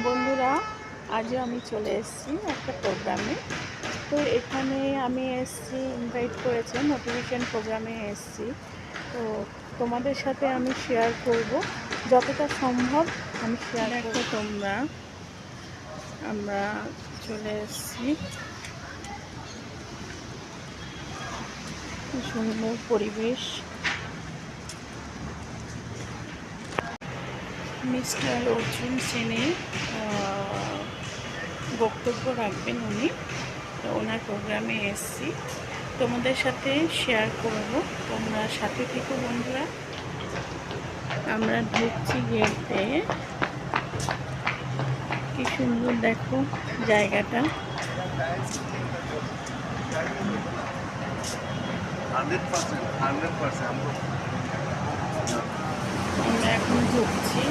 বন্ধুরা, আজও আমি চলে এসেছি একটা প্রোগ্রামে। তো এখানে আমি এসেছি, ইনভাইট করেছে, মোটিভেশন প্রোগ্রামে এসেছি। তো তোমাদের সাথে আমি শেয়ার করব, যতটা সম্ভব আমি শেয়ার করব। তোমরা আমরা চলে এসেছি, সুন্দর পরিবেশ। মিস্টার অর্জুন সেনের বক্তব্য রাখবেন উনি। তো ওনার প্রোগ্রামে এসেছি, তোমাদের সাথে শেয়ার করব, তোমরা সাথে থেকো বন্ধুরা। আমরা ঢুকছি গেটে, কি সুন্দর দেখো জায়গাটা। আমরা এখন ঢুকছি।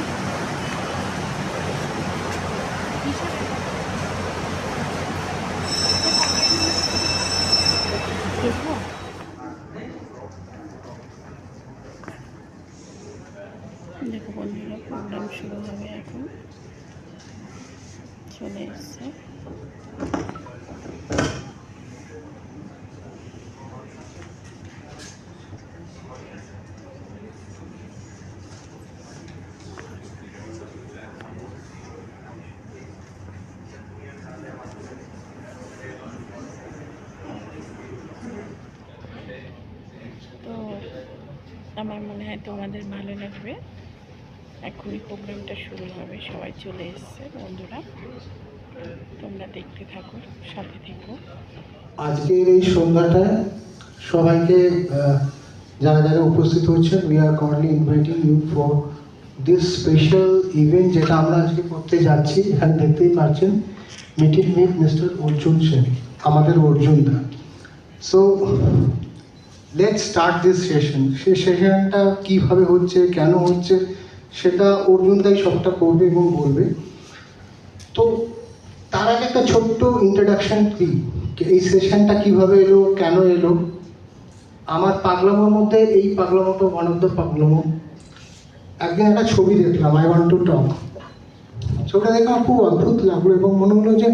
দেখো বন্ধুরা, প্রোগ্রাম শুরু হবে এখন, চলে এসছে। তো আমার মনে হয় তোমাদের ভালো লাগবে। এখনই প্রোগ্রামটা শুরু হবে, সবাই চলে এসছে বন্ধুরা, তোমরা দেখতে থাকো, সাথে থেকো। আজকের এই সন্ধ্যাটায় সবাইকে যারা যারা উপস্থিত হচ্ছেন, we are kindly inviting you for this special event, যেটা আমরা আজকে করতে যাচ্ছি। এখানে দেখতেই পাচ্ছেন, meeting with mister Arjun Sen, আমাদের অর্জুনদা। So let's start this session. সেই সেশনটা কীভাবে হচ্ছে, কেন হচ্ছে, সেটা অর্জুনদাই সবটা করবে এবং বলবে। তো তার আগে একটা ছোট্ট ইন্ট্রোডাকশন দিই, এই সেশনটা কীভাবে এলো, কেন এলো। আমার পাগলামোর মধ্যে এই পাগলামোটা ওয়ান অফ দ্য পাগলামো। একদিন একটা ছবি দেখলাম, আই ওয়ান্ট টু টক। ছবিটা দেখে আমার খুব অদ্ভুত লাগলো এবং মনে হলো যে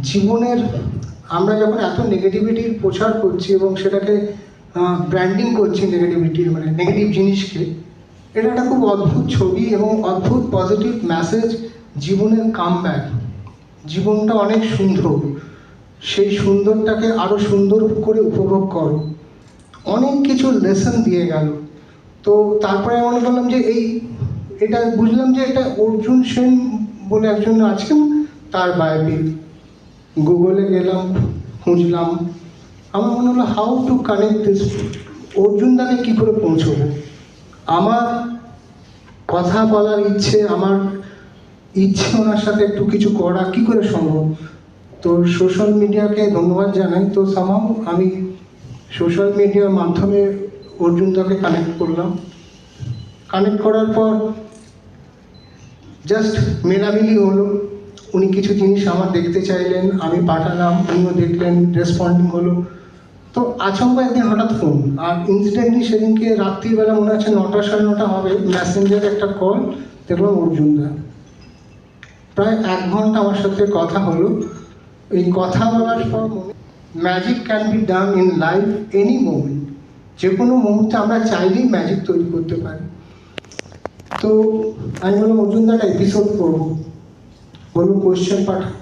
জীবনের আমরা যখন এত নেগেটিভিটির প্রচার করছি এবং সেটাকে ব্র্যান্ডিং করছি, নেগেটিভিটির মানে নেগেটিভ জিনিসকে, এটা একটা খুব অদ্ভুত ছবি এবং অদ্ভুত পজিটিভ মেসেজ। জীবনের কামব্যাক, জীবনটা অনেক সুন্দর, সেই সুন্দরটাকে আরও সুন্দর করে উপভোগ করো। অনেক কিছু লেসন দিয়ে গেল। তো তারপরে মনে করলাম যে এটা বুঝলাম যে এটা অর্জুন সেন বলে একজন আছেন, তার বায়োপিক। গুগলে গেলাম, খুঁজলাম, আমার মনে হলো হাউ টু কানেক্ট দিস, অর্জুনদাকে কী করে পৌঁছবো। আমার কথা বলার ইচ্ছে, আমার ইচ্ছে ওনার সাথে একটু কিছু করা কী করে সম্ভব। তো সোশ্যাল মিডিয়াকে ধন্যবাদ জানাই। তো সামাও আমি সোশ্যাল মিডিয়ার মাধ্যমে অর্জুনদাকে কানেক্ট করলাম। কানেক্ট করার পর জাস্ট মেলামেলি হলো। উনি কিছু জিনিস আমার দেখতে চাইলেন, আমি পাঠালাম, উনিও দেখলেন, রেসপন্ডিং হলো। তো আচমকা একদিন হঠাৎ ফোন, আর ইনসিডেন্টলি সেদিনকে রাত্রিবেলা মনে হচ্ছে 9টা সাড়ে 9টা হবে, মেসেঞ্জারে একটা কল, দেখলাম অর্জুনদা। প্রায় 1 ঘন্টা আমার সাথে কথা হলো। এই কথা বলার পর magic can be done in life any moment. যে কোনো মুহূর্তে আমরা চাইলেই ম্যাজিক তৈরি করতে পারি। তো আমি বললাম অর্জুনদা একটা এপিসোড করবো। বলুন কোয়েশ্চেন পাঠাবো,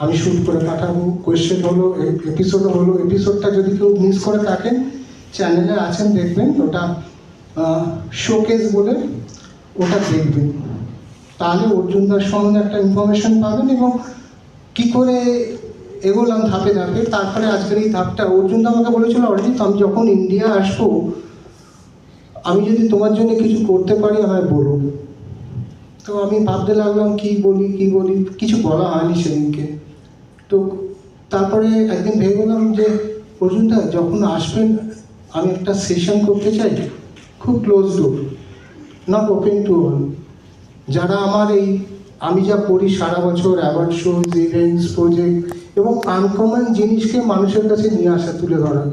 আমি শ্যুট করে পাঠাবো। কোয়েশ্চেন হলো, এপিসোডও হলো। এপিসোডটা যদি কেউ মিস করে থাকেন, চ্যানেলে আছেন, দেখবেন, ওটা শোকেস বলে, ওটা দেখবেন। তাহলে অর্জুনদার সম্বন্ধে একটা ইনফরমেশন পাবেন এবং কী করে এগোলাম ধাপে ধাপে। তারপরে আজকের এই ধাপটা, অর্জুনদা আমাকে বলেছিল অলরেডি, তো আমি যখন ইন্ডিয়া আসবো, আমি যদি তোমার জন্য কিছু করতে পারি আমায় বলো। তো আমি ভাবতে লাগলাম কী বলি, কিছু বলা হয়নি সেদিনকে। তো তারপরে একদিন ভেবে গেলাম যে অর্জুনদা যখন আসবেন, আমি একটা সেশন করতে চাই, খুব close door, not open to all. যারা আমার আমি যা করি সারা বছর, অ্যাওয়ার্ড শো, ইভেন্টস, প্রজেক্ট এবং আনকমন জিনিসকে মানুষের কাছে নিয়ে আসা, তুলে ধরা।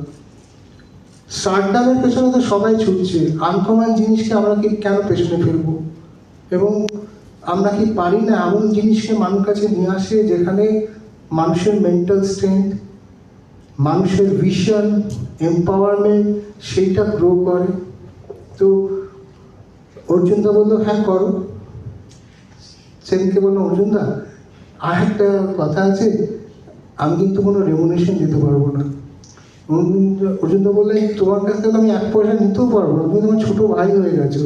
স্টার্টআপের পেছনে তো সবাই ছুটছে, আনকমন জিনিসকে আমরা কেন পেছনে ফেলবো। এবং আমরা কি পারি না এমন জিনিসকে মানুষের কাছে নিয়ে আসে যেখানে মানুষের মেন্টাল স্ট্রেংথ, মানুষের ভিশন, এম্পাওয়ারমেন্ট সেইটা গ্রো করে। তো অর্জুনদা বললো হ্যাঁ করো। সেদিনকে বললো অর্জুনদা আর একটা কথা আছে, আমি কিন্তু কোনো রেমুনেশন দিতে পারবো না। অর্জুনদা বললেন তোমার কাছ থেকে আমি 1 পয়সা নিতেও পারবো না, তুমি তোমার ছোট ভাই হয়ে গেছো।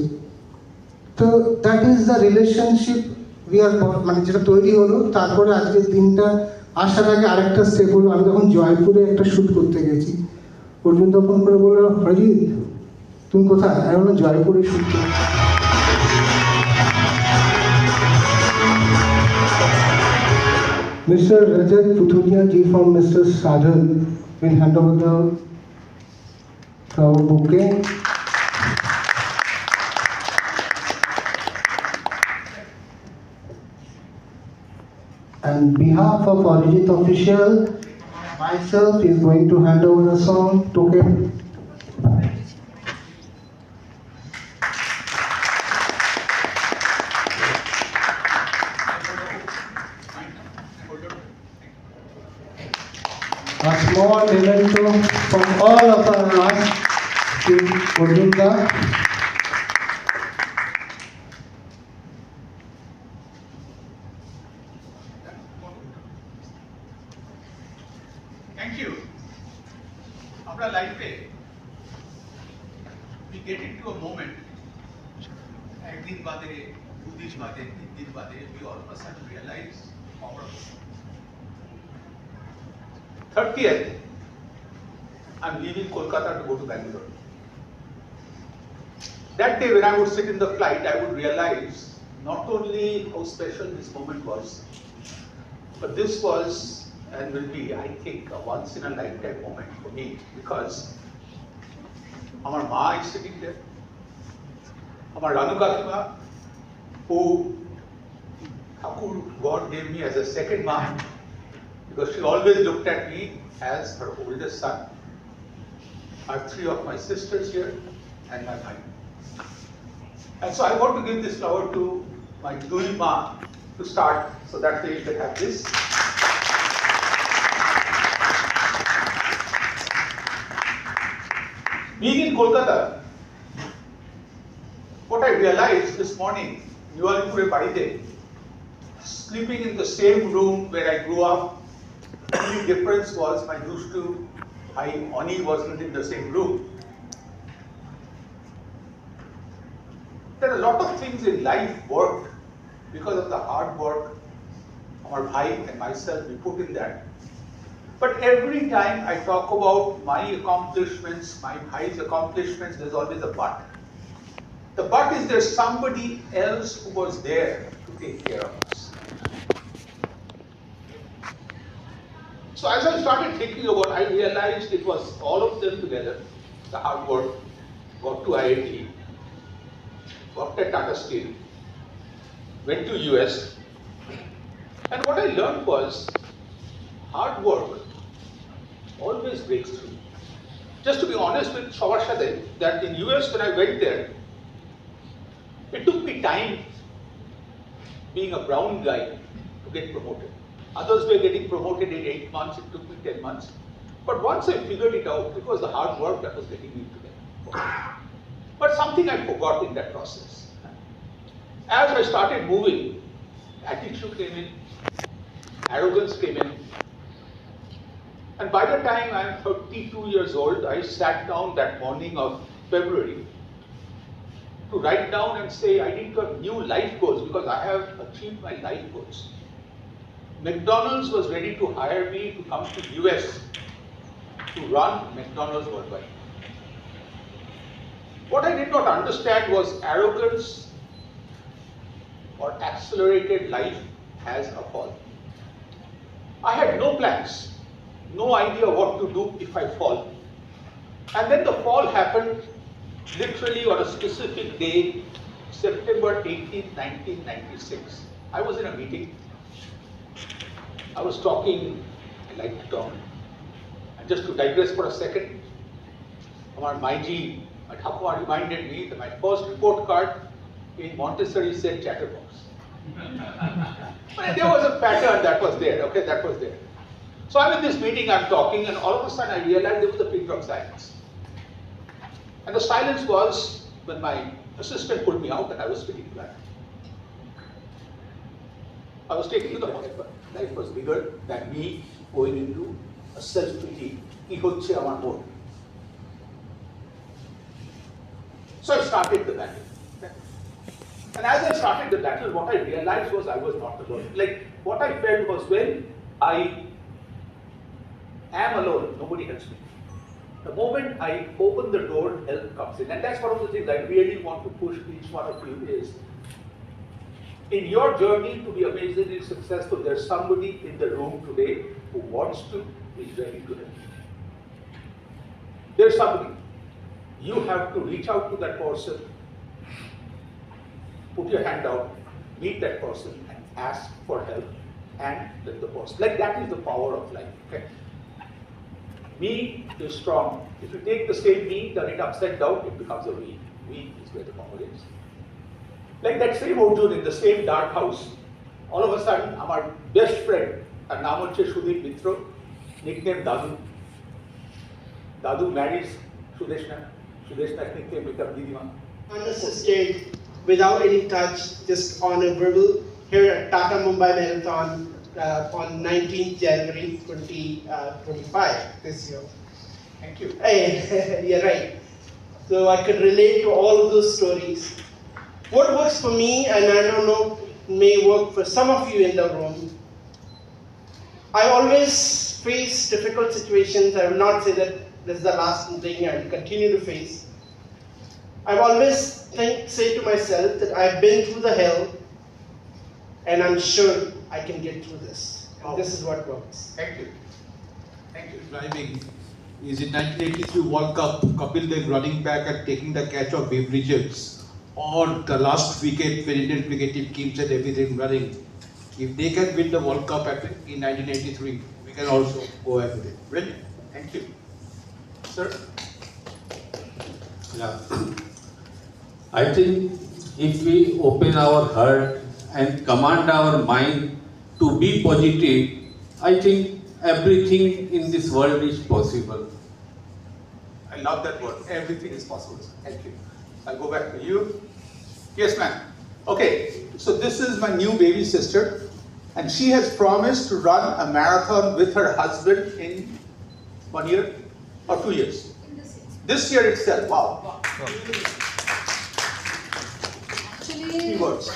তো that is the relationship we are, মানে যেটা তৈরি হলো। তারপরে আজকের দিনটা আসার আগে আরেকটা স্টেপ হলো, আমি তখন জয়পুরে একটা শ্যুট করতে গেছি। অর্জুনদা ফোন করে বললো হরিজিৎ তুমি কোথায়? আমি বললাম জয়পুরে শ্যুট করছি। Mr. Rajat Puturia ji from Mr. Sadhan will hand over the flower bouquet. And behalf of Arijit official, myself is going to hand over the song token. A small memento from all of us to Arjunda. Thank you. Our life, we get into a moment. एक दिन बादे, 2 दिन बादे, 3 दिन बादे, we all of a sudden realize our 30th, I'm leaving Kolkata to go to Bangalore. That day when I would sit in the flight, I would realize not only how special this moment was, but this was and will be, I think, a once in a lifetime moment for me, because our Ma is sitting there, our Ranu Kakima, who Thakur God gave me as a second Ma, because she always looked at me as her oldest son. I have 3 of my sisters here and my wife. And so I want to give this flower to my Dui Ma to start, so that way you can have this. Being in Kolkata, what I realized this morning, Yuvalpure Paride, sleeping in the same room where I grew up, the only difference was my used to my Oni wasn't in the same room. There are a lot of things in life worked because of the hard work our bhai and myself we put in that. But every time I talk about my accomplishments, my bhai's accomplishments, there's always a but. The but is there's somebody else who was there to take care of us. So as I started thinking about, I realized it was all of them together, the hard work, got to IIT, worked at Tata Steel, went to US, and what I learned was hard work always breaks through. Just to be honest with Shawar Shade, that in US when I went there, it took me time, being a brown guy, to get promoted. Others were getting promoted in 8 months, it took me 10 months. But once I figured it out, it was the hard work that was getting me to there. But something I forgot in that process. As I started moving, attitude came in, arrogance came in. And by the time I am 32 years old, I sat down that morning of February to write down and say I need to have new life goals because I have achieved my life goals. McDonald's was ready to hire me to come to US to run McDonald's worldwide. What I did not understand was arrogance or accelerated life has a fall. I had no plans, no idea what to do if I fall. And then the fall happened literally on a specific day, September 18, 1996. I was in a meeting. I was talking, I like to talk. And just to digress for a second, our Maiji, my Thakur reminded me that my first report card in Montessori said chatterbox. But there was a pattern that was there, okay, that was there. So I'm in this meeting, I'm talking, and all of a sudden I realized there was a pin drop silence. And the silence was when my assistant pulled me out and I was speaking flat. I was taken to the hospital. Life was bigger than me going into a self-pity. So I started the battle. And as I started the battle, what I realized was I was not alone. Like, what I felt was when I am alone, nobody helps me. The moment I open the door, help comes in. And that's one of the things I really want to push each one of you is, in your journey to be amazingly successful, there's somebody in the room today who wants to, is ready to help you. There's somebody. You have to reach out to that person, put your hand out, meet that person and ask for help and let the person. Like, that is the power of life, okay? Me is strong. If you take the same me, turn it upside down, it becomes a we. We is where the power is. Like that same Arjun in the same dark house, all of a sudden, our best friend, her name is Sudhir Mitra, nickname Dadu. Dadu marries Sudeshna. Sudeshna's nickname becomes Didima. Unassisted, without any touch, just on a verbal, here at Tata Mumbai Marathon on 19th January 2025 this year. Thank you. Hey, you're right. So I could relate to all of those stories. What works for me, and I don't know, may work for some of you in the room. I always face difficult situations. I will not say that this is the last thing I will continue to face. I've always say to myself that I've been through the hell, and I'm sure I can get through this. And this is what works. Thank you. Thank you. Driving is in 1983 World Cup, Kapil Dev running back and taking the catch of Babe Richards, or the last wicket when Indian cricket team keeps and everything running. If they can win the World Cup in 1983, we can also go ahead with it. Really? Thank you. Sir? Yeah. I think if we open our heart and command our mind to be positive, I think everything in this world is possible. I love that word. Everything is possible. Thank you. I'll go back to you. Yes, ma'am. Okay, so this is my new baby sister, and she has promised to run a marathon with her husband in 1 year or 2 years. This year itself. Wow. Actually, Keywords.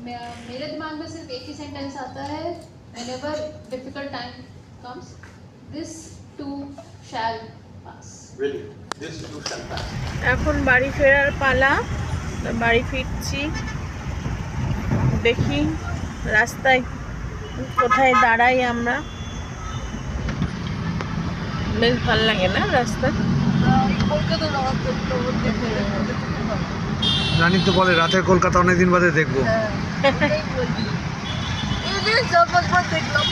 मेरे दिमाग में सिर्फ एक ही sentence आता है, whenever difficult time comes, this too shall pass. Really, this too shall pass. এখন বাড়ি ফেরার পালা, বাড়ি ফিরছি। দেখি রাস্তায় কোথায় দাঁড়াই আমরা। বেশ ভালো লাগে না রাস্তা? রানী তো বলে রাতের কলকাতা অনেকদিন বাদে দেখবো। এই যে যখন দেখলাম